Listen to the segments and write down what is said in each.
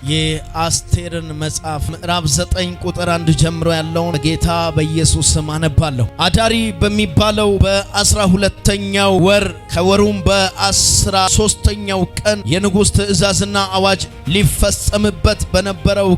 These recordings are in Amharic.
የአስቴርን መጽሐፍ ምዕራፍ 9 ቁጥር 1 ጀምሮ ያለውን ጌታ በኢየሱስ ስም አነባለሁ። አዳሪ በሚባለው በ12ኛው ወር ከወሩም በ13ኛው ቀን የንጉሥ ትእዛዝና አዋጅ ሊፈጸምበት በነበረው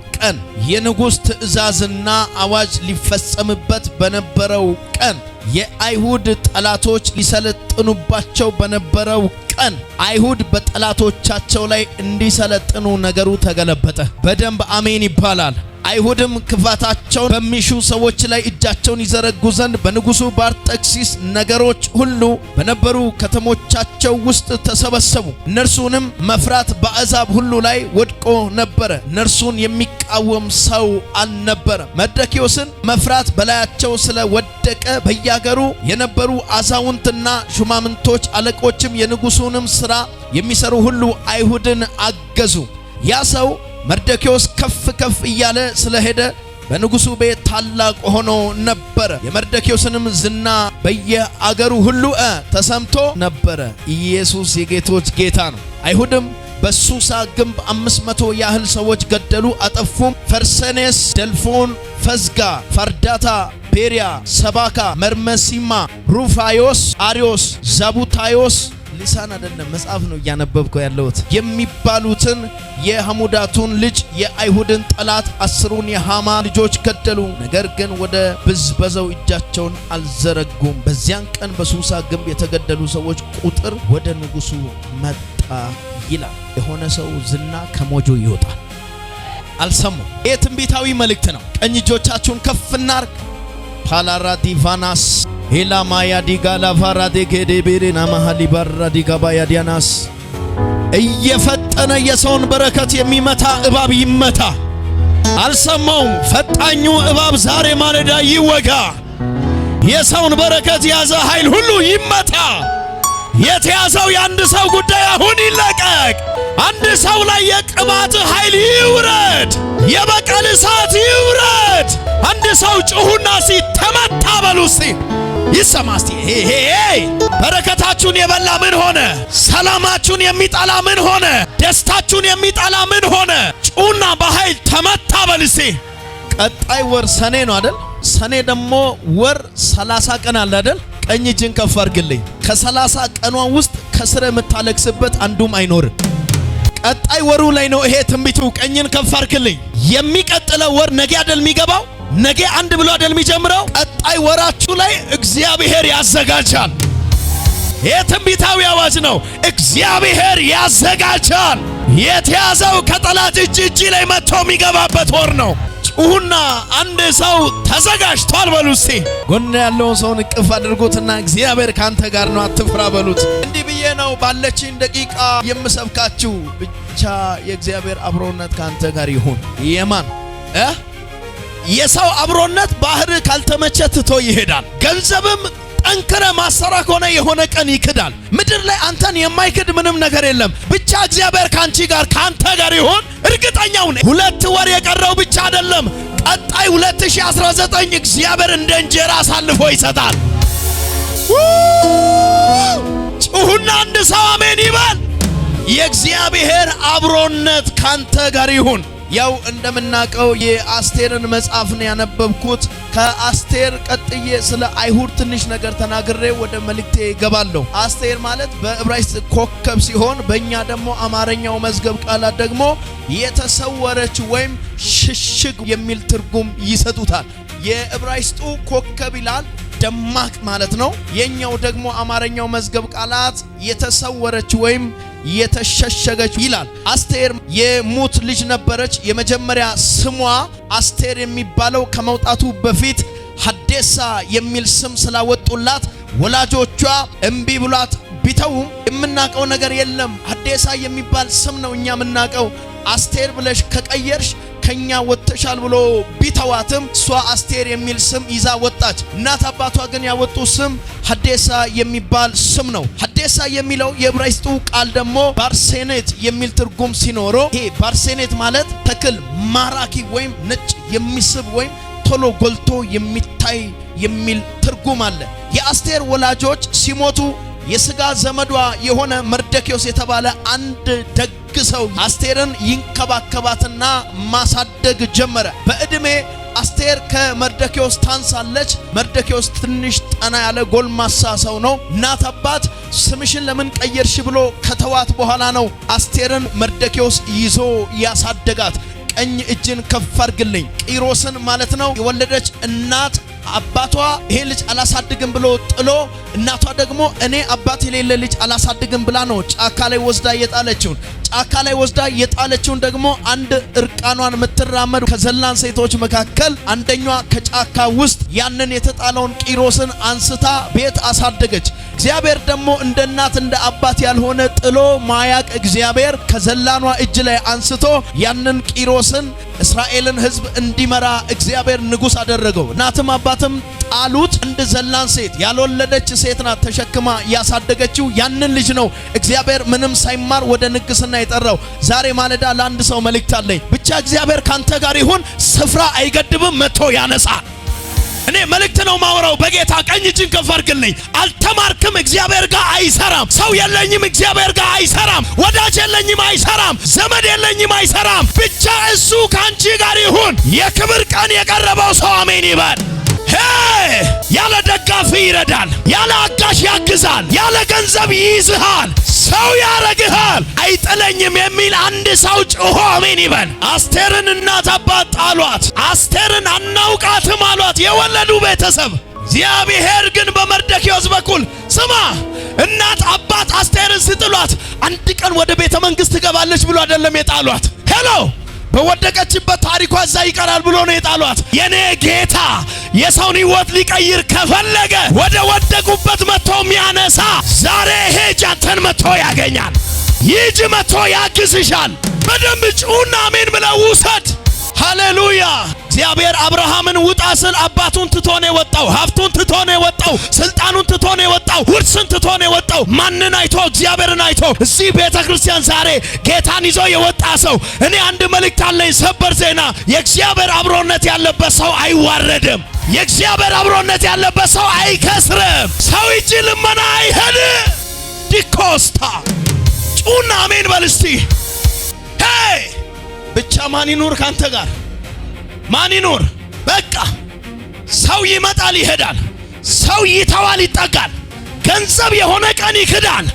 ቀን የአይሁድ ጠላቶች ሊሰለጥኑባቸው በነበረው ቀን አይሁድ በጠላቶቻቸው ላይ እንዲሰለጥኑ ነገሩ ተገለበጠ። በደንብ አሜን ይባላል። አይሁድም ክፋታቸውን በሚሹ ሰዎች ላይ እጃቸውን ይዘረጉ ዘንድ በንጉሡ በአርጤክስስ ነገሮች ሁሉ በነበሩ ከተሞቻቸው ውስጥ ተሰበሰቡ። እነርሱንም መፍራት በአሕዛብ ሁሉ ላይ ወድቆ ነበረ። እነርሱን የሚቃወም ሰው አልነበረም። መርዶክዮስን መፍራት በላያቸው ስለወደቀ በየአገሩ የነበሩ አዛውንትና ሹማምንቶች፣ አለቆችም የንጉሡንም ሥራ የሚሰሩ ሁሉ አይሁድን አገዙ። ያ ሰው መርዶክዮስ ከፍ እያለ ስለሄደ በንጉሡ ቤት ታላቅ ሆኖ ነበረ። የመርዶክዮስንም ዝና በየአገሩ ሁሉ ተሰምቶ ነበረ። ኢየሱስ የጌቶች ጌታ ነው። አይሁድም በሱሳ ግንብ 500 ያህል ሰዎች ገደሉ፣ አጠፉም። ፈርሰኔስ፣ ደልፎን፣ ፈዝጋ፣ ፋርዳታ፣ ቤሪያ፣ ሰባካ፣ መርመሲማ፣ ሩፋዮስ፣ አሪዮስ፣ ዛቡታዮስ ሊሳን አይደለም መጽሐፍ ነው እያነበብከው ያለሁት የሚባሉትን የሐሙዳቱን ልጅ የአይሁድን ጠላት 10ሩን የሃማ ልጆች ገደሉ። ነገር ግን ወደ ብዝበዛው እጃቸውን አልዘረጉም። በዚያን ቀን በሱሳ ግንብ የተገደሉ ሰዎች ቁጥር ወደ ንጉሡ መጣ ይላል። የሆነ ሰው ዝና ከሞጆ ይወጣል። አልሰሙም። ይህ ትንቢታዊ መልእክት ነው። ቀኝ እጆቻችሁን ከፍ እናርግ። ፓላራ ዲቫናስ ሄላ ማያ ዲጋላ ፋራዴ ከዴቤሬና ማሃሊ ባራ ዲጋባ ያዲያናስ እየፈጠነ የሰውን በረከት የሚመታ እባብ ይመታ። አልሰማውም። ፈጣኙ እባብ ዛሬ ማለዳ ይወጋ። የሰውን በረከት ያዘ ኃይል ሁሉ ይመታ። የተያዘው የአንድ ሰው ጉዳይ አሁን ይለቀቅ። አንድ ሰው ላይ የቅባት ኃይል ይውረድ። የበቀል እሳት ይውረድ። አንድ ሰው ጩሁና ተመታ በሉ እስቲ ይሰማ እስቲ። በረከታችሁን የበላ ምን ሆነ? ሰላማችሁን የሚጠላ ምን ሆነ? ደስታችሁን የሚጠላ ምን ሆነ? ጩሁና በኃይል ተመታ በሉ እስቲ። ቀጣይ ወር ሰኔ ነው አይደል? ሰኔ ደግሞ ወር 30 ቀን አለ አይደል? ቀኝ እጅን ከፍ አድርግልኝ። ከ30 ቀኗ ውስጥ ከስረ የምታለቅስበት አንዱም አይኖርም። ቀጣይ ወሩ ላይ ነው ይሄ ትንቢቱ። ቀኝን ከፍ አድርግልኝ። የሚቀጥለው ወር ነገ አይደል የሚገባው? ነገ አንድ ብሎ አይደል የሚጀምረው? ቀጣይ ወራችሁ ላይ እግዚአብሔር ያዘጋጃል። ይሄ ትንቢታዊ አዋጅ ነው። እግዚአብሔር ያዘጋጃል። የተያዘው ከጠላት እጅ ላይ መጥቶ የሚገባበት ወር ነው። ጩሁና አንድ ሰው ተዘጋጅቷል በሉ እስቲ። ጎን ያለውን ሰውን እቅፍ አድርጉትና እግዚአብሔር ካንተ ጋር ነው አትፍራ በሉት። እንዲህ ብዬ ነው ባለችኝ ደቂቃ የምሰብካችሁ። ብቻ የእግዚአብሔር አብሮነት ካንተ ጋር ይሁን። የማን የሰው አብሮነት ባህር ካልተመቸ ትቶ ይሄዳል። ገንዘብም ጠንክረ ማሰራ ከሆነ የሆነ ቀን ይክዳል። ምድር ላይ አንተን የማይክድ ምንም ነገር የለም። ብቻ እግዚአብሔር ካንቺ ጋር ካንተ ጋር ይሁን። እርግጠኛው ነኝ 2 ወር የቀረው ብቻ አይደለም። ቀጣይ 2019 እግዚአብሔር እንደ እንጀራ አሳልፎ ይሰጣል። ጩሁና አንድ ሰው አሜን ይበል። የእግዚአብሔር አብሮነት ካንተ ጋር ይሁን። ያው እንደምናቀው የአስቴርን መጽሐፍ ነው ያነበብኩት። ከአስቴር ቀጥዬ ስለ አይሁድ ትንሽ ነገር ተናግሬ ወደ መልእክቴ ገባለሁ። አስቴር ማለት በዕብራይስጥ ኮከብ ሲሆን በእኛ ደግሞ አማርኛው መዝገብ ቃላት ደግሞ የተሰወረች ወይም ሽሽግ የሚል ትርጉም ይሰጡታል። የዕብራይስጡ ኮከብ ይላል ደማቅ ማለት ነው። የኛው ደግሞ አማርኛው መዝገብ ቃላት የተሰወረች ወይም የተሸሸገች ይላል። አስቴር የሙት ልጅ ነበረች። የመጀመሪያ ስሟ አስቴር የሚባለው ከመውጣቱ በፊት ሐዴሳ የሚል ስም ስላወጡላት ወላጆቿ እምቢ ብሏት ቢተውም የምናቀው ነገር የለም። ሐዴሳ የሚባል ስም ነው እኛ የምናቀው። አስቴር ብለሽ ከቀየርሽ ከኛ ወጥተሻል ብሎ ቢተዋትም እሷ አስቴር የሚል ስም ይዛ ወጣች። እናት አባቷ ግን ያወጡ ስም ሐዴሳ የሚባል ስም ነው። ሐዴሳ የሚለው የዕብራይስጡ ቃል ደግሞ ባርሴኔት የሚል ትርጉም ሲኖረው ይሄ ባርሴኔት ማለት ተክል ማራኪ ወይም ነጭ የሚስብ ወይም ቶሎ ጎልቶ የሚታይ የሚል ትርጉም አለ። የአስቴር ወላጆች ሲሞቱ የሥጋ ዘመዷ የሆነ መርዶክዮስ የተባለ አንድ ደግ ሰው አስቴርን ይንከባከባትና ማሳደግ ጀመረ። በእድሜ አስቴር ከመርደኪዮስ ታንሳለች። መርደኪዮስ ትንሽ ጠና ያለ ጎልማሳ ሰው ነው። እናት አባት ስምሽን ለምን ቀየርሽ ብሎ ከተዋት በኋላ ነው አስቴርን መርደኪዮስ ይዞ ያሳደጋት። ቀኝ እጅን ከፍ አድርግልኝ። ቂሮስን ማለት ነው የወለደች እናት አባቷ ይሄ ልጅ አላሳድግም ብሎ ጥሎ እናቷ ደግሞ እኔ አባት የሌለ ልጅ አላሳድግም ብላ ነው ጫካ ላይ ወስዳ የጣለችውን ደግሞ አንድ እርቃኗን የምትራመድ ከዘላን ሴቶች መካከል አንደኛዋ ከጫካ ውስጥ ያንን የተጣለውን ቂሮስን አንስታ ቤት አሳደገች። እግዚአብሔር ደግሞ እንደ እናት እንደ አባት ያልሆነ ጥሎ ማያቅ እግዚአብሔር ከዘላኗ እጅ ላይ አንስቶ ያንን ቂሮስን እስራኤልን ሕዝብ እንዲመራ እግዚአብሔር ንጉሥ አደረገው። እናትም አባትም ጣሉት። እንደ ዘላን ሴት ያልወለደች ሴት ናት ተሸክማ ያሳደገችው ያንን ልጅ ነው እግዚአብሔር ምንም ሳይማር ወደ ንግስና የጠራው። ዛሬ ማለዳ ለአንድ ሰው መልእክት አለኝ። ብቻ እግዚአብሔር ካንተ ጋር ይሁን። ስፍራ አይገድብም፣ መጥቶ ያነሳል። እኔ መልእክት ነው ማወራው። በጌታ ቀኝ እጅን ከፍ አድርግልኝ። አልተማርክም፣ እግዚአብሔር ጋር አይሰራም። ሰው የለኝም፣ እግዚአብሔር ጋር አይሰራም። ወዳጅ የለኝም፣ አይሰራም። ዘመድ የለኝም፣ አይሰራም። ብቻ እሱ ካንቺ ጋር ይሁን። የክብር ቀን የቀረበው ሰው አሜን ይበል። ያለ ደጋፊ ይረዳል፣ ያለ አጋሽ ያግዛል፣ ያለ ገንዘብ ይይዝሃል፣ ሰው ያረግሃል። አይጥለኝም የሚል አንድ ሰው ጮሆ አሜን ይበል። አስቴርን እናት አባት ጣሏት። አስቴርን አናውቃትም አሏት የወለዱ ቤተሰብ። እግዚአብሔር ግን በመርደኪዮስ በኩል ስማ፣ እናት አባት አስቴርን ስጥሏት አንድ ቀን ወደ ቤተ መንግሥት ትገባለች ብሎ አይደለም የጣሏት። ሄሎ በወደቀችበት ታሪኳ እዛ ይቀራል ብሎ ነው የጣሏት። የኔ ጌታ የሰውን ሕይወት ሊቀይር ከፈለገ ወደ ወደቁበት መጥቶ የሚያነሳ ዛሬ ሄጅ አንተን መጥቶ ያገኛል። ይጅ መጥቶ ያግዝሻል። በደንብ ጩና አሜን ብለው ውሰድ። ሃሌሉያ። እግዚአብሔር አብርሃምን ውጣ ስል አባቱን ትቶ ነው የወጣው። ሀብቱን ትቶ ነው የወጣው። ስልጣኑን ትቶ ነው የወጣው። ውርስን ትቶ ነው የወጣው። ማንን አይቶ? እግዚአብሔርን አይቶ። እዚህ ቤተ ክርስቲያን ዛሬ ጌታን ይዞ የወጣ ሰው እኔ አንድ መልእክት አለኝ፣ ሰበር ዜና። የእግዚአብሔር አብሮነት ያለበት ሰው አይዋረድም። የእግዚአብሔር አብሮነት ያለበት ሰው አይከስርም። ሰው እጅ ልመና አይሄድ። ዲኮስታ ጩና አሜን በል እስቲ። ሄይ ብቻ ማን ይኑር ካንተ ጋር? ማን ይኑር? በቃ ሰው ይመጣል ይሄዳል፣ ሰው ይተዋል ይጠጋል፣ ገንዘብ የሆነ ቀን ይክዳል።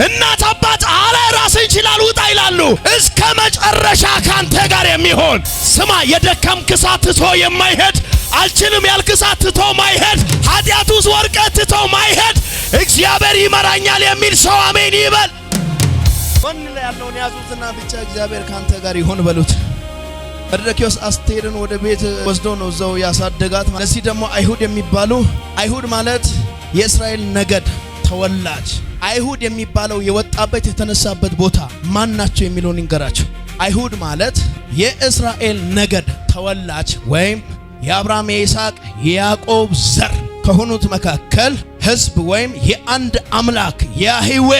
እናት አባት አለ ራስን ይችላል ውጣ ይላሉ። እስከ መጨረሻ ካንተ ጋር የሚሆን ስማ፣ የደከምክ እሳት ትቶ የማይሄድ አልችልም ያልክ እሳት ትቶ ማይሄድ ኃጢአት ውስጥ ወርቀት ትቶ ማይሄድ እግዚአብሔር ይመራኛል የሚል ሰው አሜን ይበል። ወን ላይ ያለውን ያዙትና ብቻ እግዚአብሔር ካንተ ጋር ይሁን በሉት። መርደኪዮስ አስቴርን ወደ ቤት ወስዶ ነው እዛው ያሳደጋት። ለዚህ ደግሞ አይሁድ የሚባሉ አይሁድ ማለት የእስራኤል ነገድ ተወላጅ። አይሁድ የሚባለው የወጣበት የተነሳበት ቦታ ማን ናቸው የሚለውን እንገራቸው። አይሁድ ማለት የእስራኤል ነገድ ተወላጅ ወይም የአብርሃም የይስሐቅ የያዕቆብ ዘር ከሆኑት መካከል ሕዝብ ወይም የአንድ አምላክ ያህዌ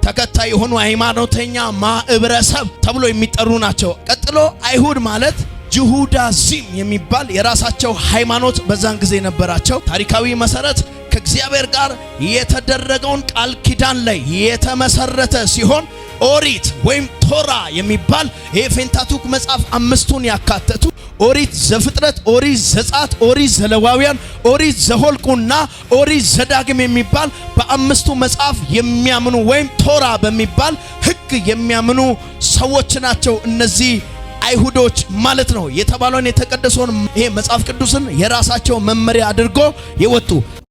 ተከታይ የሆኑ ሃይማኖተኛ ማህበረሰብ ተብሎ የሚጠሩ ናቸው። ቀጥሎ አይሁድ ማለት ጅሁዳዚም የሚባል የራሳቸው ሃይማኖት በዛን ጊዜ ነበራቸው። ታሪካዊ መሰረት ከእግዚአብሔር ጋር የተደረገውን ቃል ኪዳን ላይ የተመሰረተ ሲሆን ኦሪት ወይም ቶራ የሚባል የፔንታቱክ መጽሐፍ አምስቱን ያካተቱ ኦሪት ዘፍጥረት፣ ኦሪት ዘጸአት፣ ኦሪት ዘሌዋውያን፣ ኦሪት ዘኍልቍና ኦሪት ዘዳግም የሚባል በአምስቱ መጽሐፍ የሚያምኑ ወይም ቶራ በሚባል ሕግ የሚያምኑ ሰዎች ናቸው እነዚህ አይሁዶች ማለት ነው። የተባለውን የተቀደሰውን ይሄ መጽሐፍ ቅዱስን የራሳቸው መመሪያ አድርጎ የወጡ